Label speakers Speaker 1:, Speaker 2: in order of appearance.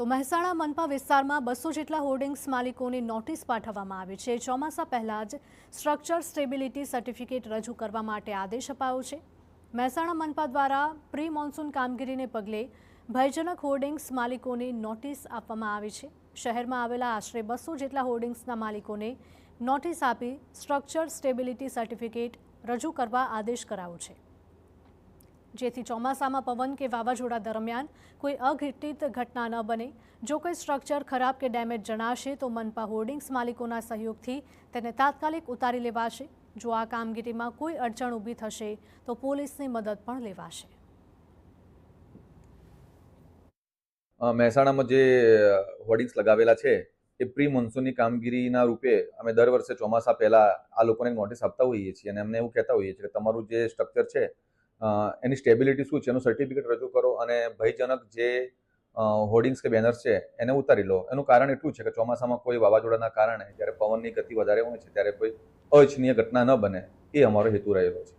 Speaker 1: તો મહેસાણા મનપા વિસ્તારમાં 200 જેટલા હોર્ડિંગ્સ માલિકોને નોટિસ પાઠવવામાં આવી છે। ચોમાસા પહેલા જ સ્ટ્રક્ચર સ્ટેબિલિટી સર્ટિફિકેટ રજૂ કરવા માટે આદેશ અપાયો છે। મહેસાણા મનપા દ્વારા પ્રી મોન્સૂન કામગીરીને પગલે ભયજનક હોર્ડિંગ્સ માલિકોને નોટિસ આપવામાં આવી છે। શહેરમાં આવેલા આશરે 200 જેટલા હોર્ડિંગ્સના માલિકોને નોટિસ આપી સ્ટ્રક્ચર સ્ટેબિલિટી સર્ટિફિકેટ રજૂ કરવા આદેશ કરાયો છે, જેથી ચોમાસામાં પવન કે વાવાઝોડા દરમિયાન કોઈ અઘટિત ઘટના ન બને। જો કોઈ સ્ટ્રક્ચર ખરાબ કે ડેમેજ જણાશે તો મનપા હોર્ડિંગ્સ માલિકોના સહયોગથી તેને તાત્કાલિક ઉતારી લેવાશે। જો આ કામગીરીમાં કોઈ અડચણ ઊભી થશે તો પોલીસની મદદ પણ લેવાશે।
Speaker 2: મહેસાણામાં જે હોર્ડિંગ્સ લગાવેલા છે એ પ્રી મોન્સૂનની કામગીરીના રૂપે અમે દર વર્ષે ચોમાસા પહેલા આ લોકોને નોટિસ આપતા હોઈએ છીએ અને અમને એવું કહેતા હોઈએ છીએ કે તમારું જે સ્ટ્રક્ચર છે એની સ્ટેબિલિટી શું છે એનું સર્ટિફિકેટ રજૂ કરો અને ભયજનક જે હોર્ડિંગ્સ કે બેનર્સ છે એને ઉતારી લો। એનું કારણ એટલું છે કે ચોમાસામાં કોઈ વાવાઝોડાના કારણે જ્યારે પવનની ગતિ વધારે હોય છે ત્યારે કોઈ અનિચ્છનીય ઘટના ન બને, એ અમારો હેતુ રહેલો છે।